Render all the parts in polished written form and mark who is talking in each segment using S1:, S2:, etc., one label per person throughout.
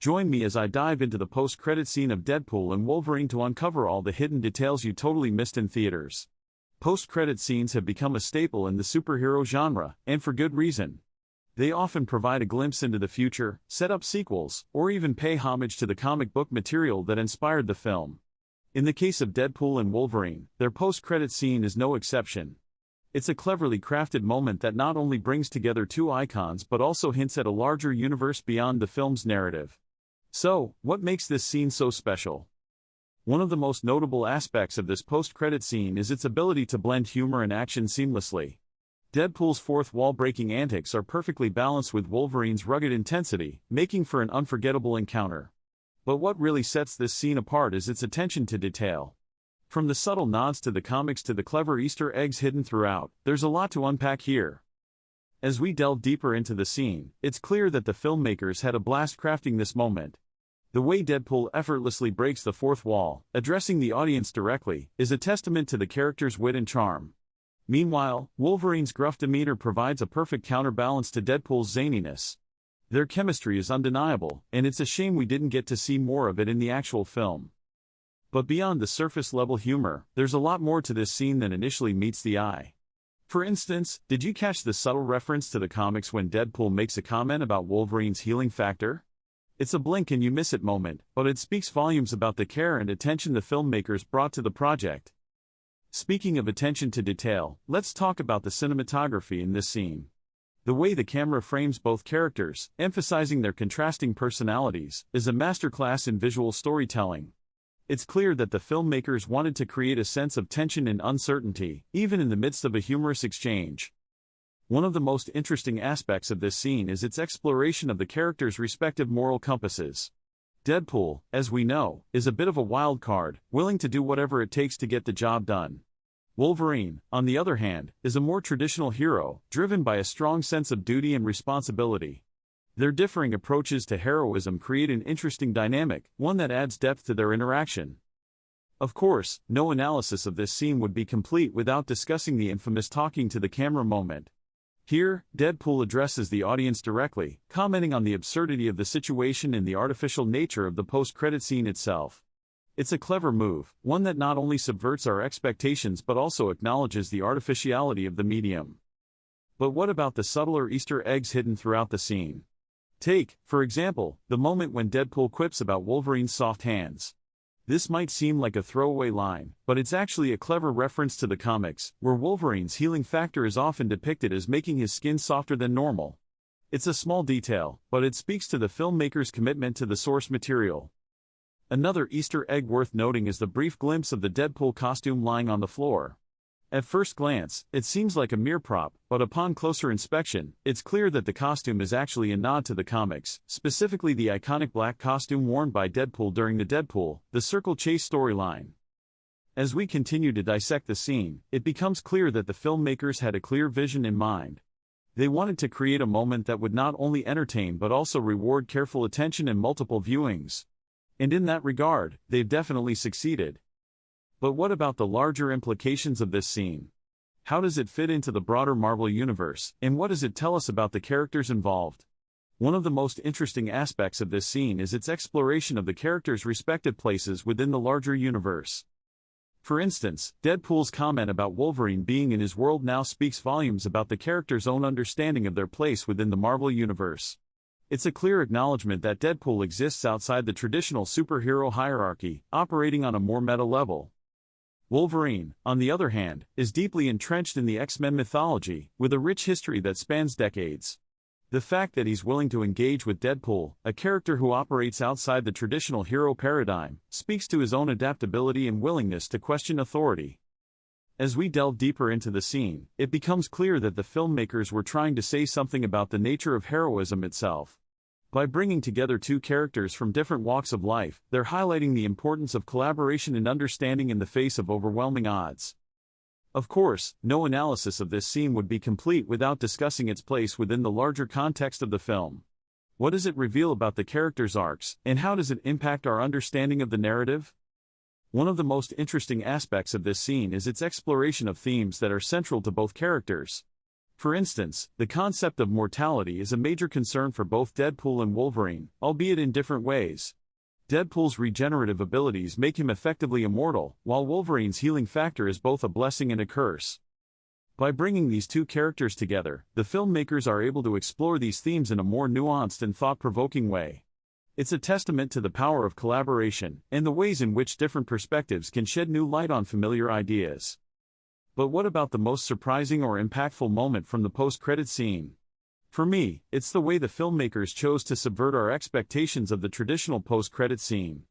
S1: Join me as I dive into the post-credit scene of Deadpool and Wolverine to uncover all the hidden details you totally missed in theaters. Post-credit scenes have become a staple in the superhero genre, and for good reason. They often provide a glimpse into the future, set up sequels, or even pay homage to the comic book material that inspired the film. In the case of Deadpool and Wolverine, their post-credit scene is no exception. It's a cleverly crafted moment that not only brings together two icons but also hints at a larger universe beyond the film's narrative. So, what makes this scene so special? One of the most notable aspects of this post-credit scene is its ability to blend humor and action seamlessly. Deadpool's fourth wall-breaking antics are perfectly balanced with Wolverine's rugged intensity, making for an unforgettable encounter. But what really sets this scene apart is its attention to detail. From the subtle nods to the comics to the clever Easter eggs hidden throughout, there's a lot to unpack here. As we delve deeper into the scene, it's clear that the filmmakers had a blast crafting this moment. The way Deadpool effortlessly breaks the fourth wall, addressing the audience directly, is a testament to the character's wit and charm. Meanwhile, Wolverine's gruff demeanor provides a perfect counterbalance to Deadpool's zaniness. Their chemistry is undeniable, and it's a shame we didn't get to see more of it in the actual film. But beyond the surface-level humor, there's a lot more to this scene than initially meets the eye. For instance, did you catch the subtle reference to the comics when Deadpool makes a comment about Wolverine's healing factor? It's a blink and you miss it moment, but it speaks volumes about the care and attention the filmmakers brought to the project. Speaking of attention to detail, let's talk about the cinematography in this scene. The way the camera frames both characters, emphasizing their contrasting personalities, is a masterclass in visual storytelling. It's clear that the filmmakers wanted to create a sense of tension and uncertainty, even in the midst of a humorous exchange. One of the most interesting aspects of this scene is its exploration of the characters' respective moral compasses. Deadpool, as we know, is a bit of a wild card, willing to do whatever it takes to get the job done. Wolverine, on the other hand, is a more traditional hero, driven by a strong sense of duty and responsibility. Their differing approaches to heroism create an interesting dynamic, one that adds depth to their interaction. Of course, no analysis of this scene would be complete without discussing the infamous talking to the camera moment. Here, Deadpool addresses the audience directly, commenting on the absurdity of the situation and the artificial nature of the post-credit scene itself. It's a clever move, one that not only subverts our expectations but also acknowledges the artificiality of the medium. But what about the subtler Easter eggs hidden throughout the scene? Take, for example, the moment when Deadpool quips about Wolverine's soft hands. This might seem like a throwaway line, but it's actually a clever reference to the comics, where Wolverine's healing factor is often depicted as making his skin softer than normal. It's a small detail, but it speaks to the filmmaker's commitment to the source material. Another Easter egg worth noting is the brief glimpse of the Deadpool costume lying on the floor. At first glance, it seems like a mere prop, but upon closer inspection, it's clear that the costume is actually a nod to the comics, specifically the iconic black costume worn by Deadpool during the Deadpool, the Circle Chase storyline. As we continue to dissect the scene, it becomes clear that the filmmakers had a clear vision in mind. They wanted to create a moment that would not only entertain but also reward careful attention and multiple viewings. And in that regard, they've definitely succeeded. But what about the larger implications of this scene? How does it fit into the broader Marvel universe, and what does it tell us about the characters involved? One of the most interesting aspects of this scene is its exploration of the characters' respective places within the larger universe. For instance, Deadpool's comment about Wolverine being in his world now speaks volumes about the character's own understanding of their place within the Marvel universe. It's a clear acknowledgement that Deadpool exists outside the traditional superhero hierarchy, operating on a more meta level. Wolverine, on the other hand, is deeply entrenched in the X-Men mythology, with a rich history that spans decades. The fact that he's willing to engage with Deadpool, a character who operates outside the traditional hero paradigm, speaks to his own adaptability and willingness to question authority. As we delve deeper into the scene, it becomes clear that the filmmakers were trying to say something about the nature of heroism itself. By bringing together two characters from different walks of life, they're highlighting the importance of collaboration and understanding in the face of overwhelming odds. Of course, no analysis of this scene would be complete without discussing its place within the larger context of the film. What does it reveal about the characters' arcs, and how does it impact our understanding of the narrative? One of the most interesting aspects of this scene is its exploration of themes that are central to both characters. For instance, the concept of mortality is a major concern for both Deadpool and Wolverine, albeit in different ways. Deadpool's regenerative abilities make him effectively immortal, while Wolverine's healing factor is both a blessing and a curse. By bringing these two characters together, the filmmakers are able to explore these themes in a more nuanced and thought-provoking way. It's a testament to the power of collaboration and the ways in which different perspectives can shed new light on familiar ideas. But what about the most surprising or impactful moment from the post-credit scene? For me, it's the way the filmmakers chose to subvert our expectations of the traditional post-credit scene.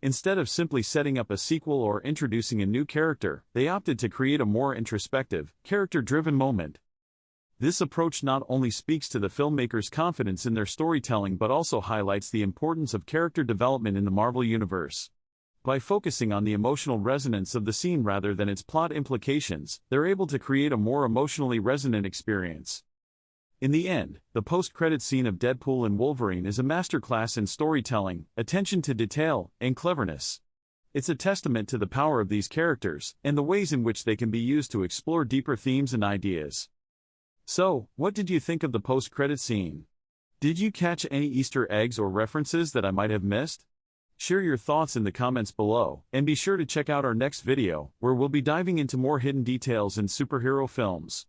S1: Instead of simply setting up a sequel or introducing a new character, they opted to create a more introspective, character-driven moment. This approach not only speaks to the filmmakers' confidence in their storytelling but also highlights the importance of character development in the Marvel Universe. By focusing on the emotional resonance of the scene rather than its plot implications, they're able to create a more emotionally resonant experience. In the end, the post-credit scene of Deadpool and Wolverine is a masterclass in storytelling, attention to detail, and cleverness. It's a testament to the power of these characters and the ways in which they can be used to explore deeper themes and ideas. So, what did you think of the post-credit scene? Did you catch any Easter eggs or references that I might have missed? Share your thoughts in the comments below, and be sure to check out our next video, where we'll be diving into more hidden details in superhero films.